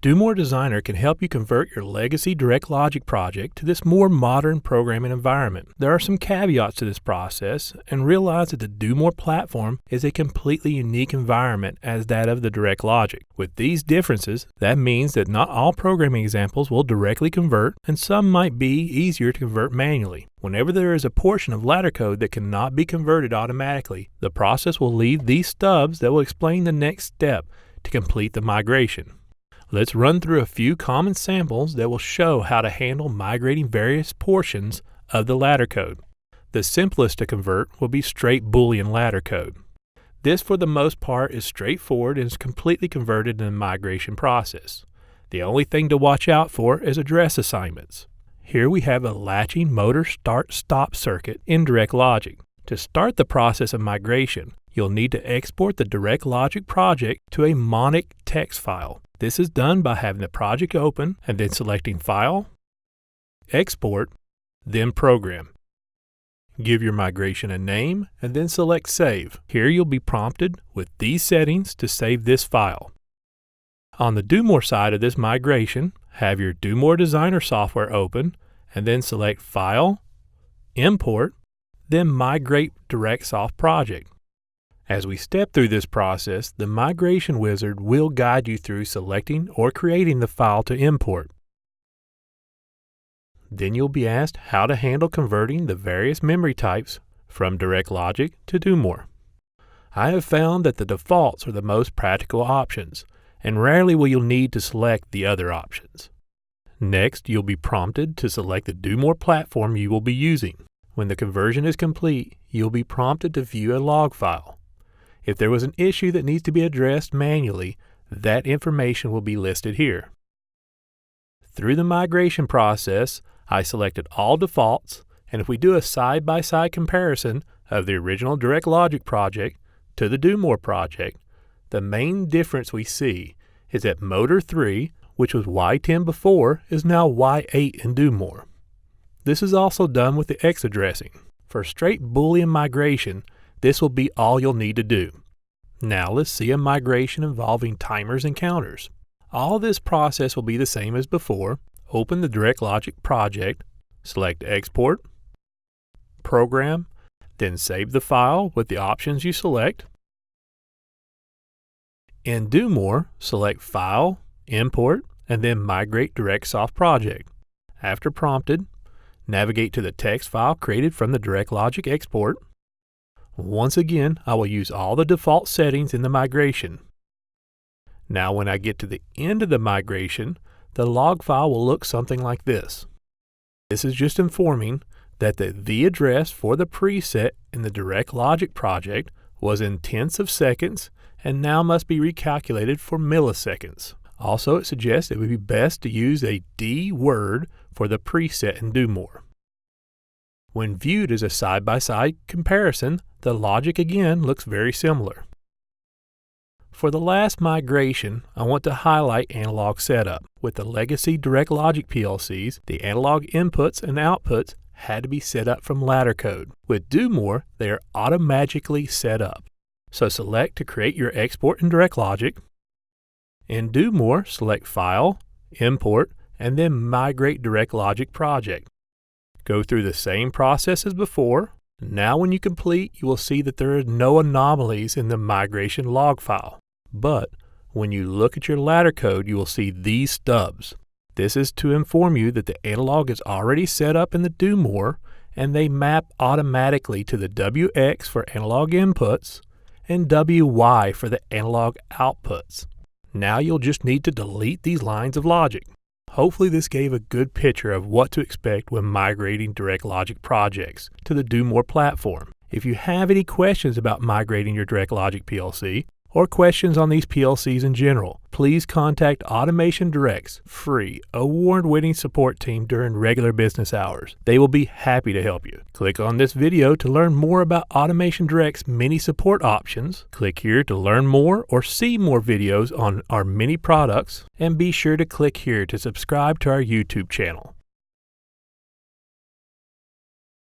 Do-More Designer can help you convert your legacy DirectLOGIC project to this more modern programming environment. There are some caveats to this process, and realize that the Do-More platform is a completely unique environment as that of the DirectLOGIC. With these differences, that means that not all programming examples will directly convert, and some might be easier to convert manually. Whenever there is a portion of ladder code that cannot be converted automatically, the process will leave these stubs that will explain the next step to complete the migration. Let's run through a few common samples that will show how to handle migrating various portions of the ladder code. The simplest to convert will be straight Boolean ladder code. This, for the most part, is straightforward and is completely converted in the migration process. The only thing to watch out for is address assignments. Here we have a latching motor start-stop circuit in DirectLOGIC. To start the process of migration, you'll need to export the DirectLOGIC project to a monic text file. This is done by having the project open and then selecting File, Export, then Program. Give your migration a name and then select Save. Here you'll be prompted with these settings to save this file. On the Do-More side of this migration, have your Do-More Designer software open and then select File, Import, then Migrate DirectSoft project. As we step through this process, the migration wizard will guide you through selecting or creating the file to import. Then you'll be asked how to handle converting the various memory types from DirectLOGIC to Do-More. I have found that the defaults are the most practical options, and rarely will you need to select the other options. Next, you'll be prompted to select the Do-More platform you will be using. When the conversion is complete, you'll be prompted to view a log file. If there was an issue that needs to be addressed manually, that information will be listed here. Through the migration process, I selected all defaults, and if we do a side-by-side comparison of the original DirectLOGIC project to the Do-More project, the main difference we see is that motor 3, which was Y10 before, is now Y8 in Do-More. This is also done with the X addressing. For straight Boolean migration, this will be all you'll need to do. Now let's see a migration involving timers and counters. All this process will be the same as before. Open the DirectLOGIC project, select Export, Program, then save the file with the options you select. In Do-More, select File, Import, and then Migrate DirectSoft project. After prompted, navigate to the text file created from the DirectLOGIC export. Once again, I will use all the default settings in the migration. Now when I get to the end of the migration, the log file will look something like this. This is just informing that the address for the preset in the DirectLOGIC project was in tenths of seconds and now must be recalculated for milliseconds. Also, it suggests it would be best to use a D word for the preset in Do-More. When viewed as a side-by-side comparison, the logic again looks very similar. For the last migration, I want to highlight analog setup. With the legacy DirectLOGIC PLCs, the analog inputs and outputs had to be set up from ladder code. With Do-More, they are automatically set up. So select to create your export in DirectLOGIC. In Do-More, select File, Import, and then Migrate DirectLOGIC project. Go through the same process as before. Now when you complete, you will see that there are no anomalies in the migration log file. But when you look at your ladder code, you will see these stubs. This is to inform you that the analog is already set up in the Do-More, and they map automatically to the WX for analog inputs and WY for the analog outputs. Now you'll just need to delete these lines of logic. Hopefully this gave a good picture of what to expect when migrating DirectLOGIC projects to the Do-More platform. If you have any questions about migrating your DirectLOGIC PLC, or questions on these PLCs in general, please contact Automation Direct's free, award-winning support team during regular business hours. They will be happy to help you. Click on this video to learn more about Automation Direct's many support options. Click here to learn more or see more videos on our many products, and be sure to click here to subscribe to our YouTube channel.